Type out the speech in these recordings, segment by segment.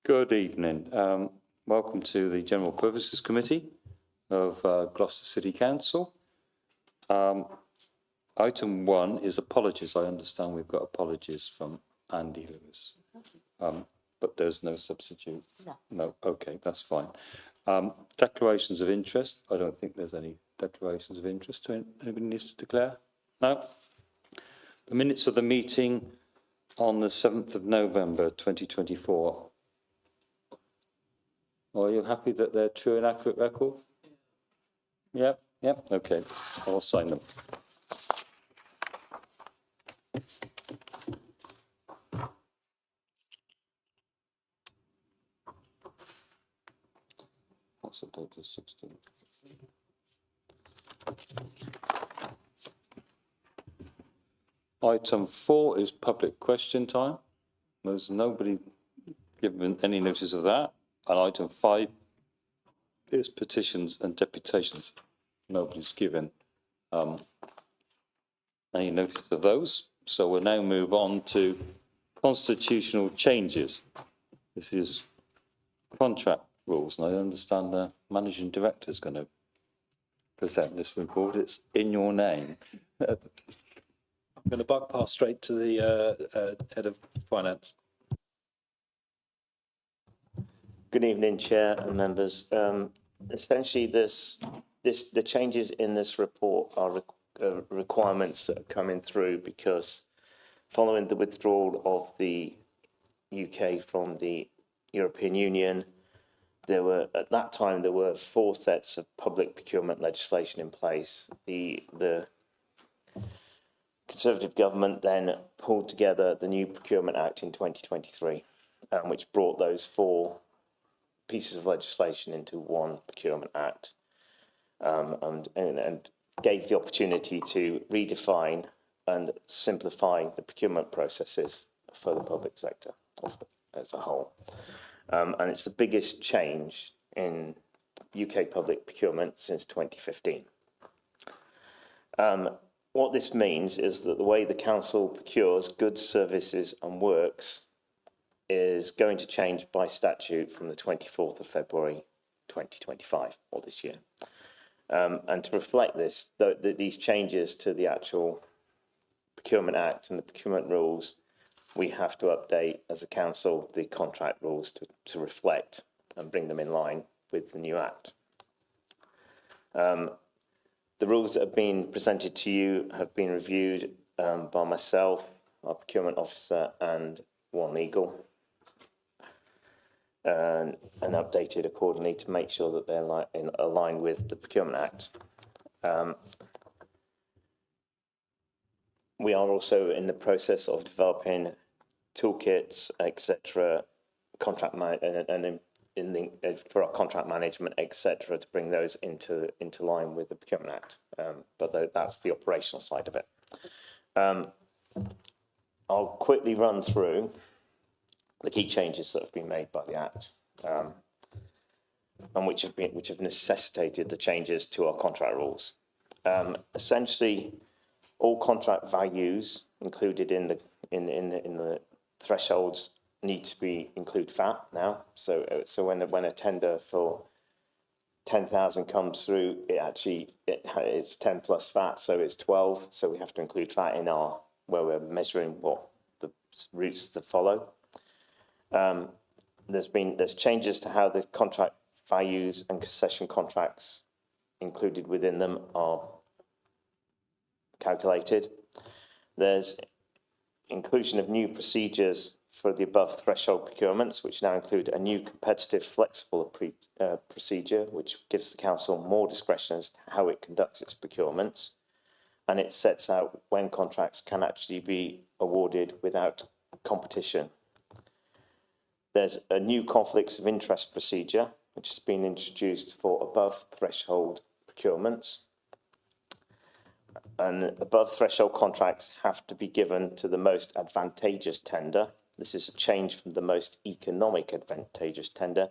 Good evening. Welcome to the General Purposes Committee of Gloucester City Council. Item 1 is apologies. I understand we've got apologies from Andy Lewis, but there's no substitute. No. Okay, that's fine. Declarations of interest. I don't think there's any declarations of interest. Anybody needs to declare? No. The minutes of the meeting on the 7th of November 2024. Are you happy that they're true and accurate record? Yep, okay, I'll sign them. What's the date of 16? Item 4 is public question time. There's nobody given any notice of that. And item 5 is petitions and deputations. Nobody's given any notice of those. So we'll now move on to constitutional changes. This is contract rules, and I understand the managing director is going to present this report. It's in your name. I'm going to buck pass straight to the head of finance. Good evening, Chair and members. Essentially, the changes in this report are requirements that are coming through because following the withdrawal of the UK from the European Union, at that time there were 4 sets of public procurement legislation in place. The Conservative government then pulled together the new Procurement Act in 2023, which brought those 4 pieces of legislation into one Procurement Act, and gave the opportunity to redefine and simplify the procurement processes for the public sector as a whole. And it's the biggest change in UK public procurement since 2015. What this means is that the way the council procures goods, services and works is going to change by statute from the 24th of February 2025, or this year. And to reflect this, these changes to the actual Procurement Act and the procurement rules, we have to update as a council the contract rules to reflect and bring them in line with the new Act. The rules that have been presented to you have been reviewed by myself, our procurement officer and One Legal, and updated accordingly to make sure that they're aligned with the Procurement Act. We are also in the process of developing toolkits, etc., for our contract management, etc., to bring those into line with the Procurement Act. But that's the operational side of it. I'll quickly run through the key changes that have been made by the Act, and which have necessitated the changes to our contract rules. Essentially, all contract values included in the thresholds need to include VAT now. So when a tender for 10,000 comes through, it's 10 plus VAT, so it's 12. So we have to include VAT in where we're measuring what the routes to follow. There's changes to how the contract values and concession contracts included within them are calculated. There's inclusion of new procedures for the above threshold procurements, which now include a new competitive flexible procedure, which gives the council more discretion as to how it conducts its procurements, and it sets out when contracts can actually be awarded without competition. There's a new conflicts of interest procedure, which has been introduced for above threshold procurements. And above threshold contracts have to be given to the most advantageous tender. This is a change from the most economic advantageous tender,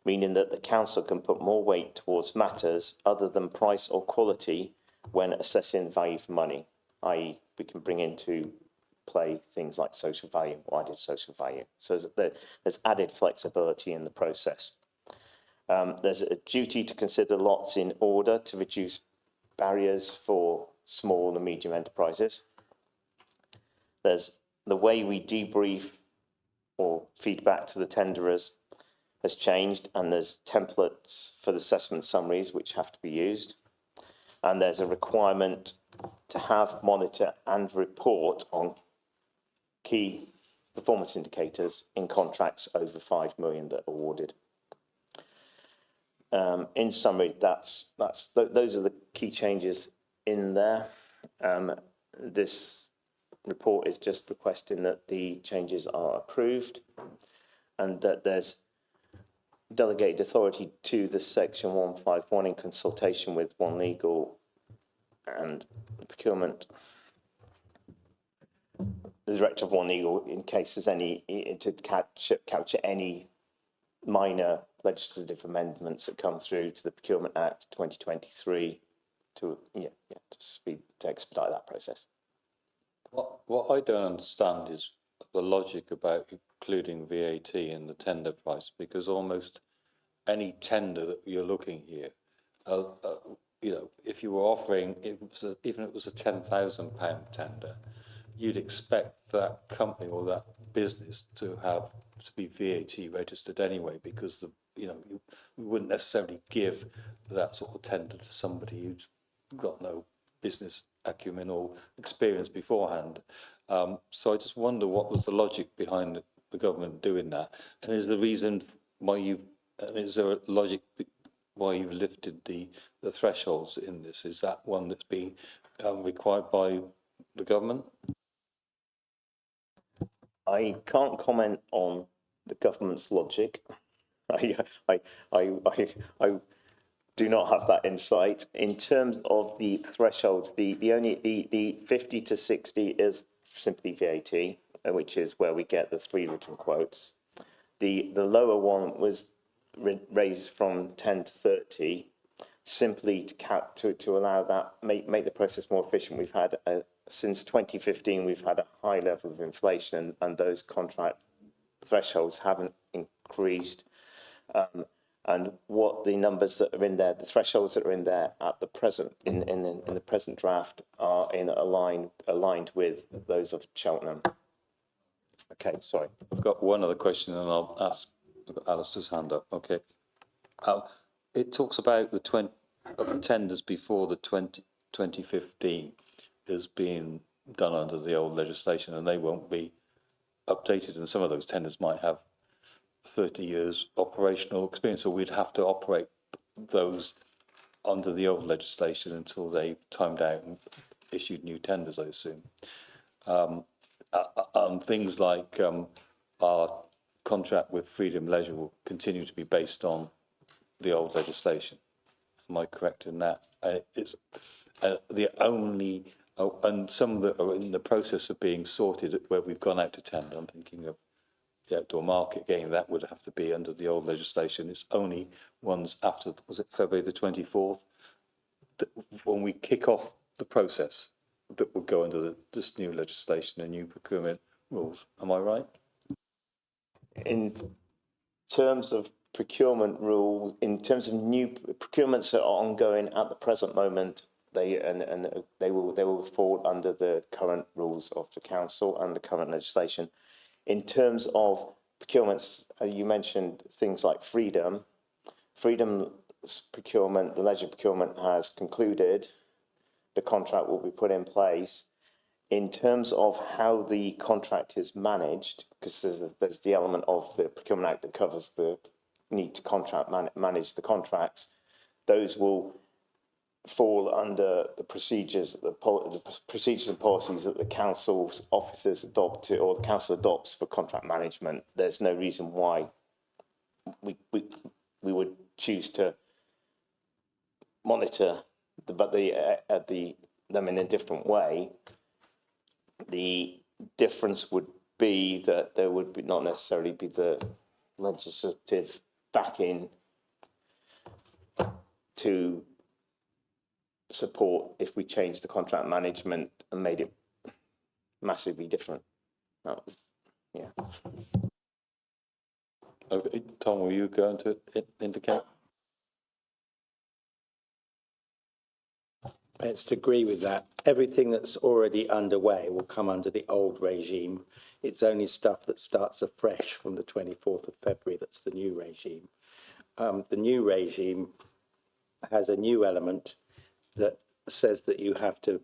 meaning that the council can put more weight towards matters other than price or quality when assessing value for money, i.e. we can bring into play things like social value, wider social value. So there's added flexibility in the process. There's a duty to consider lots in order to reduce barriers for small and medium enterprises. There's the way we debrief or feedback to the tenderers has changed, and there's templates for the assessment summaries which have to be used. And there's a requirement to have, monitor and report on key performance indicators in contracts over 5 million that are awarded. In summary, those are the key changes in there. This report is just requesting that the changes are approved and that there's delegated authority to the section 151 in consultation with One Legal and procurement, the director of One Legal, in case there's any, to capture any minor legislative amendments that come through to the Procurement Act 2023 to expedite that process. What I don't understand is the logic about including VAT in the tender price, because almost any tender that you're looking here, you know, if you were offering, even if it was a £10,000 tender, you'd expect that company or that business to be VAT registered anyway, because you wouldn't necessarily give that sort of tender to somebody who's got no business acumen or experience beforehand. So I just wonder what was the logic behind the government doing that, and is there a logic why you've lifted the thresholds in this? Is that one that's being required by the government? I can't comment on the government's logic. I do not have that insight. In terms of the thresholds, the 50 to 60 is simply VAT, which is where we get the 3 written quotes. The lower one was raised from 10 to 30, simply to allow that, make the process more efficient. We've had since 2015, we've had a high level of inflation, and those contract thresholds haven't increased. And what the numbers that are in there, the thresholds that are in there at the present, in the present draft, are aligned with those of Cheltenham. Okay, sorry. I've got one other question, and I'll ask. I've got Alistair's hand up. Okay. It talks about the tenders before the 2015 as being done under the old legislation, and they won't be updated. And some of those tenders might have 30 years operational experience, so we'd have to operate those under the old legislation until they timed out and issued new tenders, I assume. Things like our contract with Freedom Leisure will continue to be based on the old legislation. Am I correct in that? It's the only, and some that are in the process of being sorted where we've gone out to tender. I'm thinking of the outdoor market game, that would have to be under the old legislation. It's only ones after, was it February the 24th, that when we kick off the process, that would go under this new legislation and new procurement rules. Am I right? In terms of procurement rules, in terms of new procurements that are ongoing at the present moment, they will fall under the current rules of the council and the current legislation. In terms of procurements, you mentioned things like Freedom's procurement, the leisure procurement has concluded. The contract will be put in place. In terms of how the contract is managed, because there's the element of the Procurement Act that covers the need to manage the contracts, those will fall under the procedures, the procedures and policies that the council's officers adopt, or the council adopts for contract management. There's no reason why we would choose to monitor them in a different way. The difference would be that there would not necessarily be the legislative backing to support if we changed the contract management and made it massively different. That was, yeah. Okay, Tom, were you going to indicate? It's to agree with that. Everything that's already underway will come under the old regime. It's only stuff that starts afresh from the 24th of February that's the new regime. The new regime has a new element that says that you have to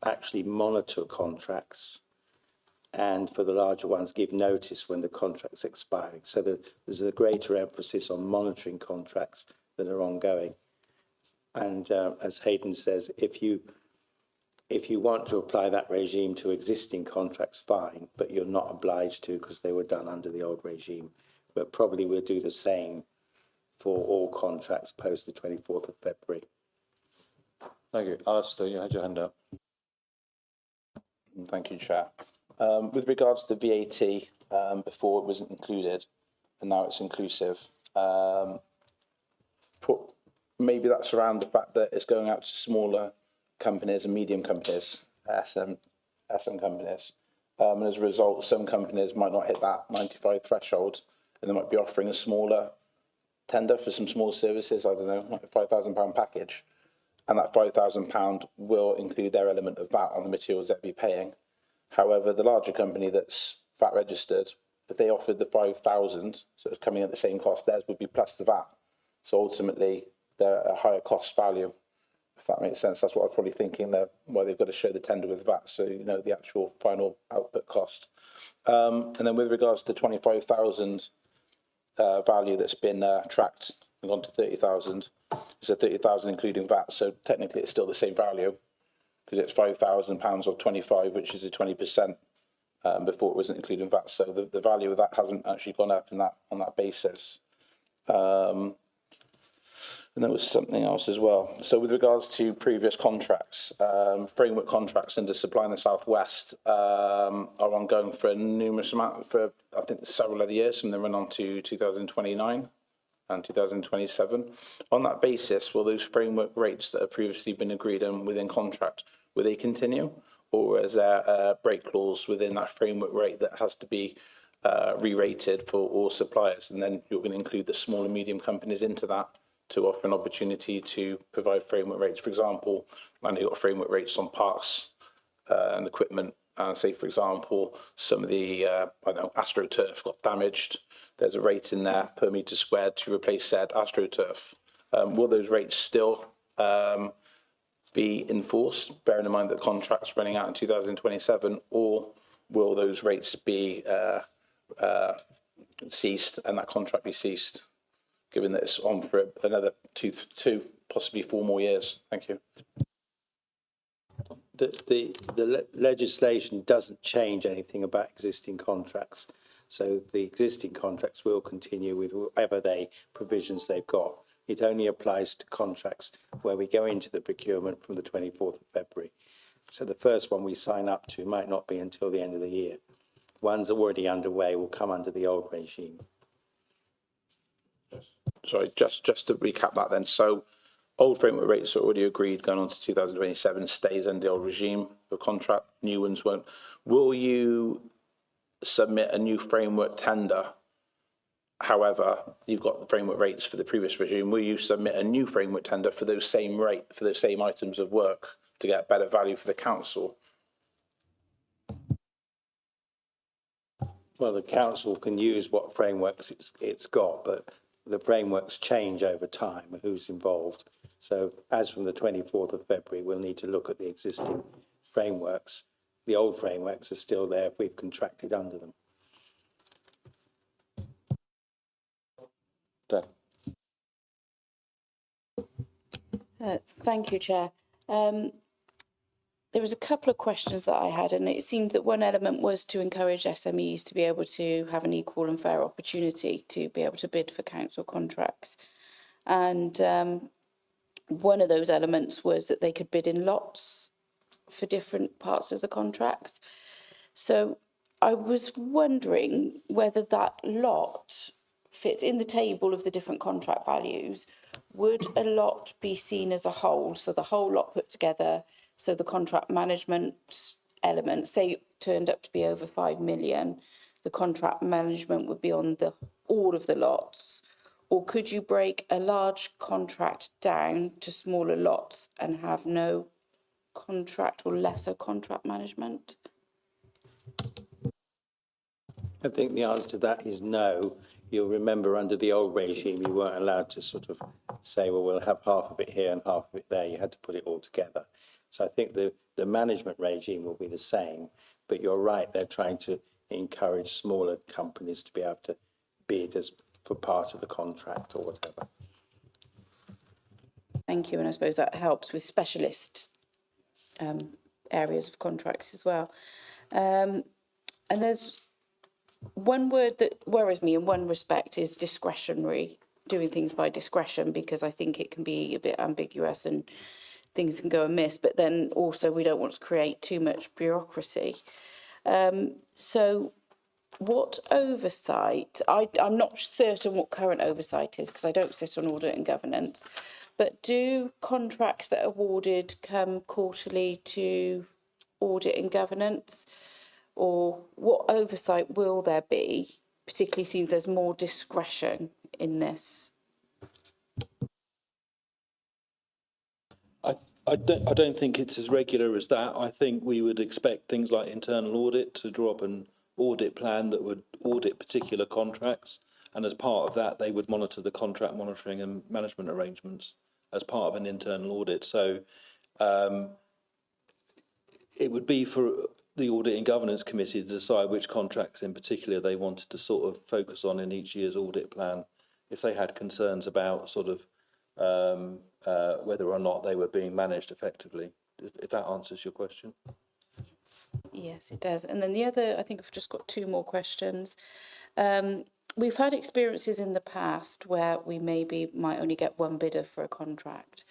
actually monitor contracts, and for the larger ones, give notice when the contract's expiring. So there's a greater emphasis on monitoring contracts that are ongoing. And as Hayden says, if you want to apply that regime to existing contracts, fine, but you're not obliged to because they were done under the old regime. But probably we'll do the same for all contracts post the 24th of February. Thank you. Alistair, you had your hand up. Thank you, Chair. With regards to VAT, before it wasn't included and now it's inclusive, maybe that's around the fact that it's going out to smaller companies and medium companies, SM companies. And as a result, some companies might not hit that 95 threshold and they might be offering a smaller tender for some small services, I don't know, like a £5,000 package. And that £5,000 will include their element of VAT on the materials they'll be paying. However, the larger company that's VAT registered, if they offered the 5,000, so it's coming at the same cost, theirs would be plus the VAT. So ultimately, they're a higher cost value, if that makes sense. That's what I'm probably thinking there, why they've got to show the tender with VAT, so you know the actual final output cost. And then with regards to 25,000 value that's been tracked and gone to 30,000, it's a 30,000 including VAT, so technically it's still the same value because it's £5,000 or 25, which is a 20%. Before it wasn't including VAT, so the value of that hasn't actually gone up in that on that basis. And there was something else as well. So with regards to previous contracts, framework contracts under Supply in the Southwest are ongoing for a numerous amount, for I think several other years, and they run on to 2029 and 2027. On that basis, will those framework rates that have previously been agreed on within contract, will they continue? Or is there a break clause within that framework rate that has to be re-rated for all suppliers? And then you're going to include the small and medium companies into that to offer an opportunity to provide framework rates. For example, I know you've got framework rates on parts and equipment. And say, for example, some of the, I don't know, AstroTurf got damaged. There's a rate in there per metre squared to replace said AstroTurf. Will those rates still be enforced, bearing in mind that the contract's running out in 2027, or will those rates be ceased and that contract be ceased, given that it's on for another two, possibly 4 more years? Thank you. The legislation doesn't change anything about existing contracts. So the existing contracts will continue with whatever provisions they've got. It only applies to contracts where we go into the procurement from the 24th of February. So the first one we sign up to might not be until the end of the year. Ones already underway will come under the old regime. Sorry, just to recap that then. So old framework rates are already agreed going on to 2027, stays under the old regime of contract, new ones won't. Will you submit a new framework tender? However, you've got the framework rates for the previous regime. Will you submit a new framework tender for those same items of work to get better value for the council? Well, the council can use what frameworks it's got, but the frameworks change over time, who's involved. So as from the 24th of February, we'll need to look at the existing frameworks. The old frameworks are still there if we've contracted under them. Thank you, Chair. There was a couple of questions that I had, and it seemed that one element was to encourage SMEs to be able to have an equal and fair opportunity to be able to bid for council contracts. And one of those elements was that they could bid in lots for different parts of the contracts. So I was wondering whether that lot fits in the table of the different contract values. Would a lot be seen as a whole, so the whole lot put together, so the contract management element, say turned up to be over 5 million, the contract management would be on all of the lots? Or could you break a large contract down to smaller lots and have no contract or lesser contract management? I think the answer to that is no. You'll remember under the old regime, you weren't allowed to sort of say, well, we'll have half of it here and half of it there. You had to put it all together. So I think the management regime will be the same, but you're right, they're trying to encourage smaller companies to be able to bid as for part of the contract or whatever. Thank you, and I suppose that helps with specialist areas of contracts as well. And there's one word that worries me in one respect is discretionary, doing things by discretion, because I think it can be a bit ambiguous and things can go amiss, but then also we don't want to create too much bureaucracy. So what oversight, I'm not certain what current oversight is because I don't sit on audit and governance, but do contracts that are awarded come quarterly to audit and governance? Or what oversight will there be, particularly since there's more discretion in this? I don't think it's as regular as that. I think we would expect things like internal audit to draw up an audit plan that would audit particular contracts, and as part of that, they would monitor the contract monitoring and management arrangements as part of an internal audit. So it would be for the Audit and Governance Committee to decide which contracts in particular they wanted to sort of focus on in each year's audit plan, if they had concerns about sort of whether or not they were being managed effectively, if that answers your question. Yes, it does. And then the other, I think I've just got two more questions. We've had experiences in the past where we maybe might only get one bidder for a contract.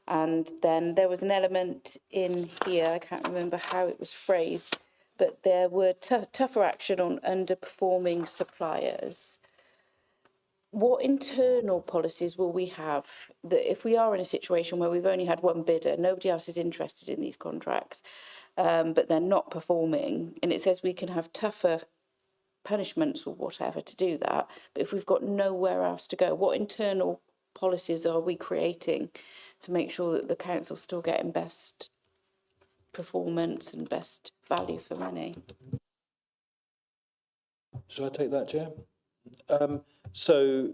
And then there was an element in here, I can't remember how it was phrased, but there were tougher action on underperforming suppliers. What internal policies will we have that if we are in a situation where we've only had one bidder, nobody else is interested in these contracts, but they're not performing, and it says we can have tougher punishments or whatever to do that, but if we've got nowhere else to go, what internal policies are we creating to make sure that the council's still getting best performance and best value for money? Should I take that, Chair? So,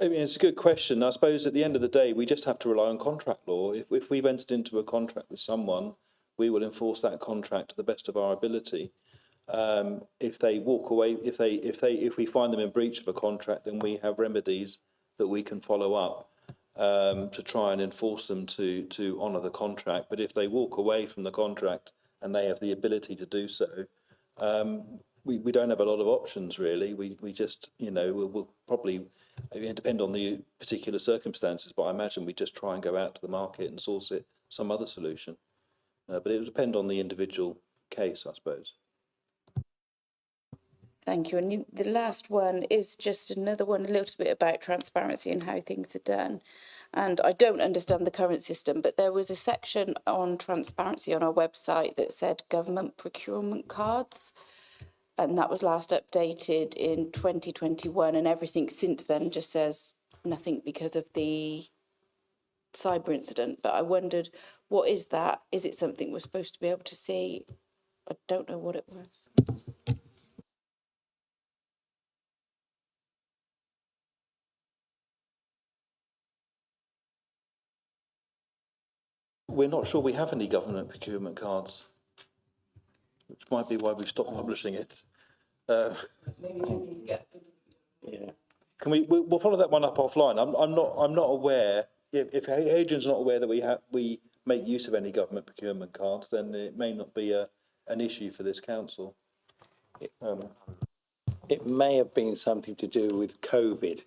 I mean, it's a good question. I suppose at the end of the day, we just have to rely on contract law. If we've entered into a contract with someone, we will enforce that contract to the best of our ability. If they walk away, if we find them in breach of a contract, then we have remedies that we can follow up to try and enforce them to honour the contract. But if they walk away from the contract and they have the ability to do so, we don't have a lot of options really. We just, we'll probably, it depend on the particular circumstances, but I imagine we just try and go out to the market and source it some other solution. But it would depend on the individual case, I suppose. Thank you. And the last one is just another one, a little bit about transparency and how things are done. And I don't understand the current system, but there was a section on transparency on our website that said government procurement cards. And that was last updated in 2021. And everything since then just says nothing because of the cyber incident. But I wondered, what is that? Is it something we're supposed to be able to see? I don't know what it was. We're not sure we have any government procurement cards, which might be why we've stopped publishing it. Yeah. Can we'll follow that one up offline. I'm not aware. If Hadrian's not aware that we make use of any government procurement cards, then it may not be an issue for this council. It may have been something to do with COVID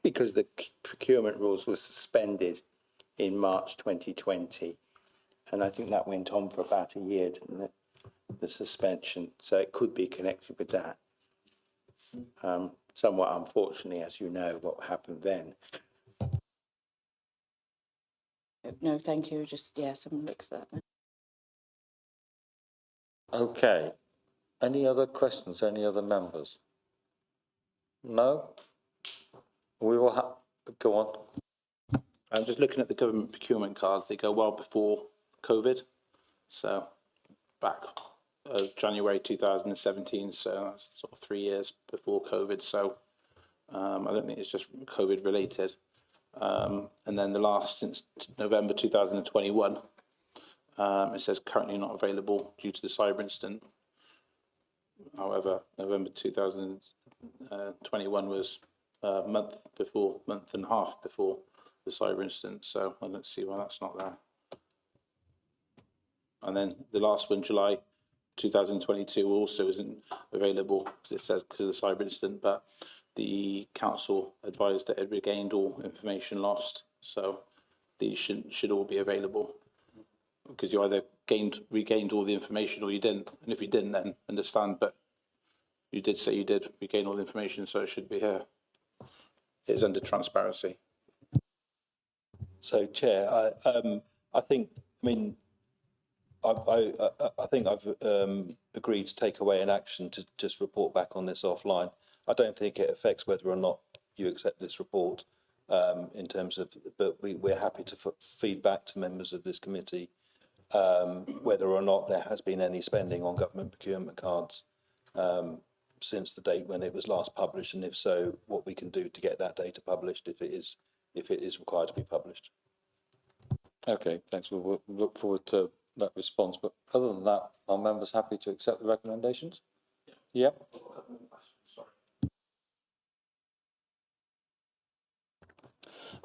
because the procurement rules were suspended in March 2020. And I think that went on for about a year, didn't it? The suspension. So it could be connected with that. Somewhat unfortunately, as you know, what happened then. No, thank you. Just, yeah, someone looks at that. Okay. Any other questions, any other members? No? We will go on. I'm just looking at the government procurement cards. They go well before COVID. So back January 2017. So that's sort of 3 years before COVID. So I don't think it's just COVID related. And then the last since November 2021, it says currently not available due to the cyber incident. However, November 2021 was a month and a half before the cyber incident. So I don't see why that's not there. And then the last one, July 2022, also isn't available because it says because of the cyber incident, but the council advised that it regained all information lost. So these should all be available because you either regained all the information or you didn't. And if you didn't, then understand, but you did say you did regain all the information, so it should be here. It is under transparency. So, Chair, I think I've agreed to take away an action to just report back on this offline. I don't think it affects whether or not you accept this report in terms of, but we're happy to feed back to members of this committee whether or not there has been any spending on government procurement cards since the date when it was last published, and if so, what we can do to get that data published if it is required to be published. Okay, thanks. We'll look forward to that response. But other than that, are members happy to accept the recommendations? Yeah.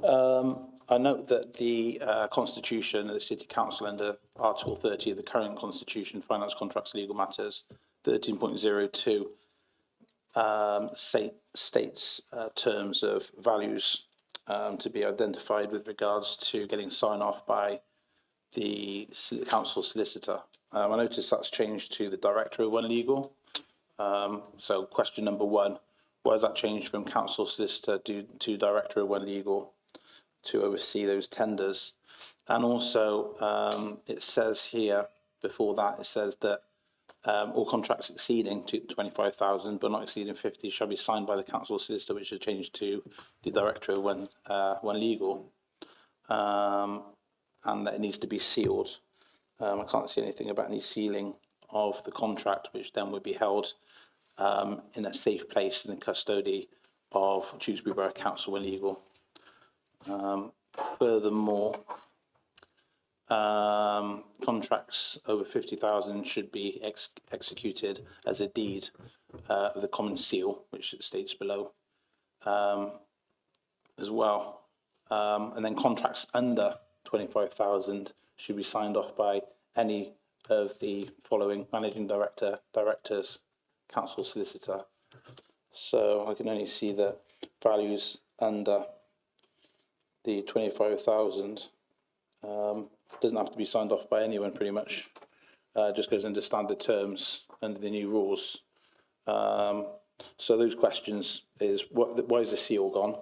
Yep. I note that the Constitution of the City Council under Article 30 of the current Constitution, Finance Contracts, Legal Matters, 13.02, states terms of values to be identified with regards to getting sign-off by the council solicitor. I noticed that's changed to the Director of One Legal. So question number one, why has that changed from council solicitor to Director of One Legal to oversee those tenders? And also it says here, before that, it says that all contracts exceeding 25,000 but not exceeding 50 shall be signed by the council solicitor, which has changed to the Director of One Legal, and that it needs to be sealed. I can't see anything about any sealing of the contract, which then would be held in a safe place in the custody of Tewkesbury Borough Council One Legal. Furthermore, contracts over 50,000 should be executed as a deed of the common seal, which it states below as well. And then contracts under 25,000 should be signed off by any of the following: managing director, directors, council solicitor. So I can only see that values under the 25,000 doesn't have to be signed off by anyone, pretty much. Just goes under standard terms under the new rules. So those questions is, why is the seal gone?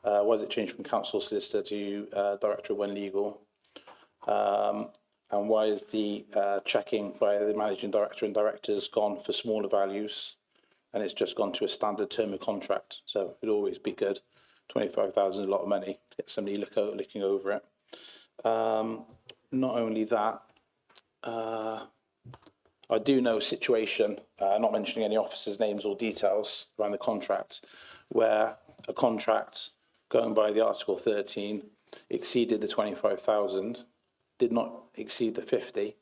Why has it changed from council solicitor to Director of One Legal? And why is the checking by the managing director and directors gone for smaller values, and it's just gone to a standard term of contract? So it'd always be good. 25,000 is a lot of money to get somebody looking over it. Not only that, I do know a situation, not mentioning any officers' names or details around the contract, where a contract going by the Article 13 exceeded the 25,000, did not exceed the 50.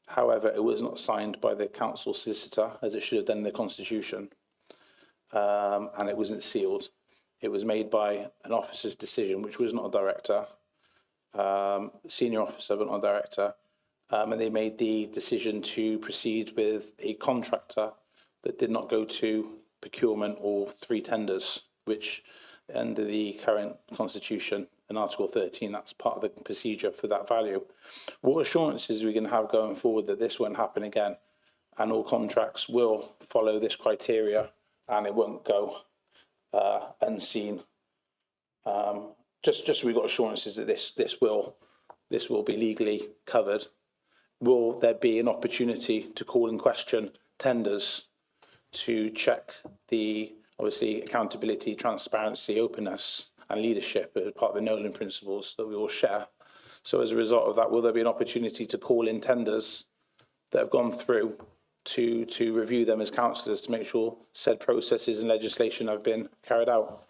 However, it was not signed by the council solicitor, as it should have done in the Constitution, and it wasn't sealed. It was made by an officer's decision, which was not a director, senior officer, but not a director. And they made the decision to proceed with a contractor that did not go to procurement or 3 tenders, which under the current Constitution in Article 13, that's part of the procedure for that value. What assurances are we going to have going forward that this won't happen again, and all contracts will follow this criteria and it won't go unseen? Just so we've got assurances that this will be legally covered, will there be an opportunity to call in question tenders to check the, obviously, accountability, transparency, openness and leadership as part of the Nolan principles that we all share? So as a result of that, will there be an opportunity to call in tenders that have gone through to review them as councillors to make sure said processes and legislation have been carried out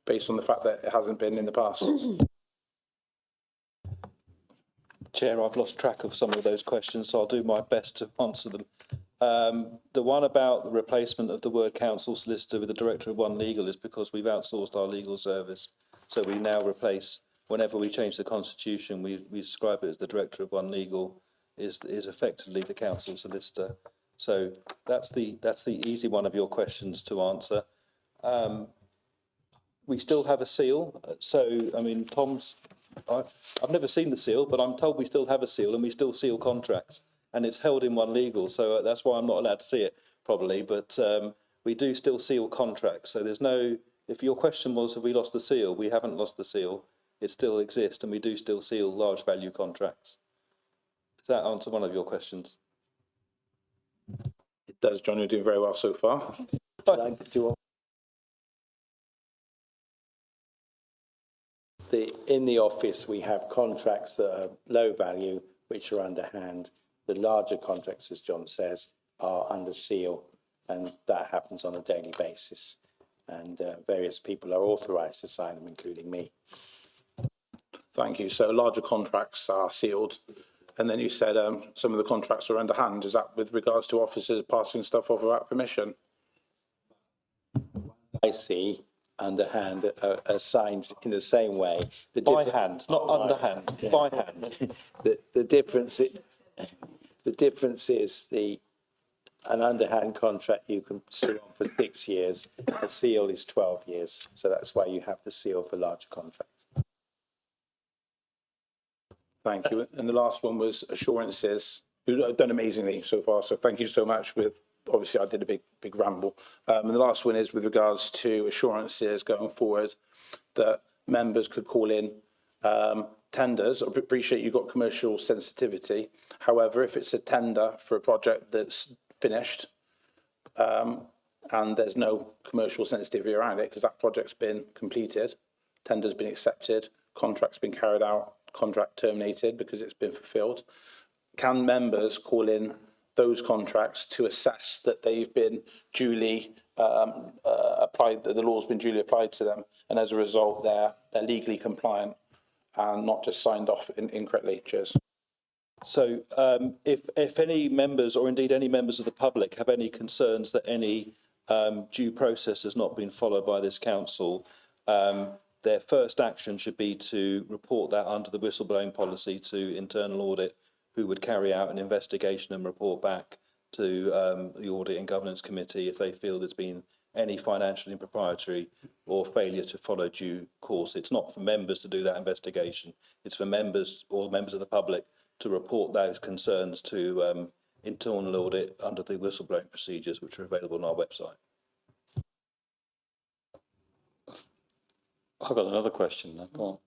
based on the fact that it hasn't been in the past? Chair, I've lost track of some of those questions, so I'll do my best to answer them. The one about the replacement of the word council solicitor with the director of One Legal is because we've outsourced our legal service. So we now replace, whenever we change the constitution, we describe it as the director of One Legal is effectively the council solicitor. So that's the easy one of your questions to answer. We still have a seal. So, I mean, I've never seen the seal, but I'm told we still have a seal and we still seal contracts, and it's held in One Legal. So that's why I'm not allowed to see it, probably. But we do still seal contracts. So there's no, if your question was, have we lost the seal? We haven't lost the seal. It still exists, and we do still seal large value contracts. Does that answer one of your questions? It does, John. You're doing very well so far. In the office, we have contracts that are low value, which are underhand. The larger contracts, as John says, are under seal, and that happens on a daily basis. And various people are authorised to sign them, including me. Thank you. So larger contracts are sealed. And then you said some of the contracts are underhand. Is that with regards to officers passing stuff off without permission? I see underhand are signed in the same way. By hand, not underhand, by hand. The difference is an underhand contract you can sue on for 6 years. A seal is 12 years. So that's why you have the seal for larger contracts. Thank you. And the last one was assurances. You've done amazingly so far, so thank you so much. Obviously, I did a big ramble. And the last one is with regards to assurances going forward that members could call in tenders. I appreciate you've got commercial sensitivity. However, if it's a tender for a project that's finished and there's no commercial sensitivity around it because that project's been completed, tender's been accepted, contract's been carried out, contract terminated because it's been fulfilled, can members call in those contracts to assess that they've been duly applied, that the law's been duly applied to them, and as a result they're legally compliant and not just signed off incorrectly? Cheers. So if any members, or indeed any members of the public, have any concerns that any due process has not been followed by this council, their first action should be to report that under the whistleblowing policy to internal audit, who would carry out an investigation and report back to the Audit and Governance Committee if they feel there's been any financial impropriety or failure to follow due course. It's not for members to do that investigation. It's for members or members of the public to report those concerns to internal audit under the whistleblowing procedures, which are available on our website. I've got another question now. Go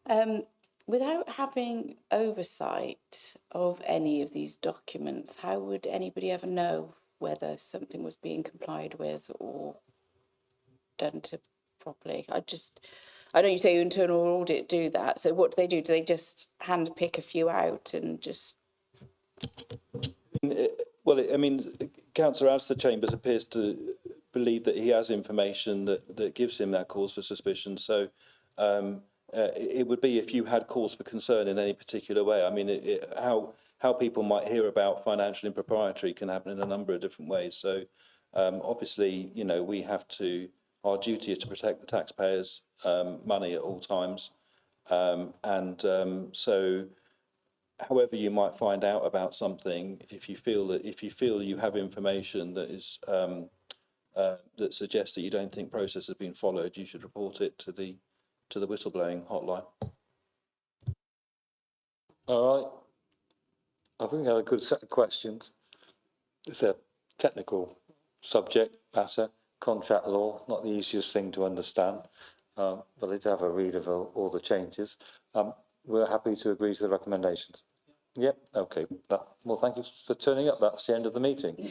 on. Without having oversight of any of these documents, how would anybody ever know whether something was being complied with or done to properly? I know you say internal audit do that. So what do? Do they just hand pick a few out and just? Well, I mean, Councillor Alistair Chambers appears to believe that he has information that gives him that cause for suspicion. So it would be if you had cause for concern in any particular way. I mean, how people might hear about financial impropriety can happen in a number of different ways. So obviously, you know, our duty is to protect the taxpayers' money at all times. So however you might find out about something, if you feel you have information that is that suggests that you don't think process has been followed, you should report it to the whistleblowing hotline. All right. I think we had a good set of questions. It's a technical subject matter, contract law, not the easiest thing to understand, but I did have a read of all the changes. we're happy to agree to the recommendations. Yep, okay. Well, thank you for turning up. That's the end of the meeting.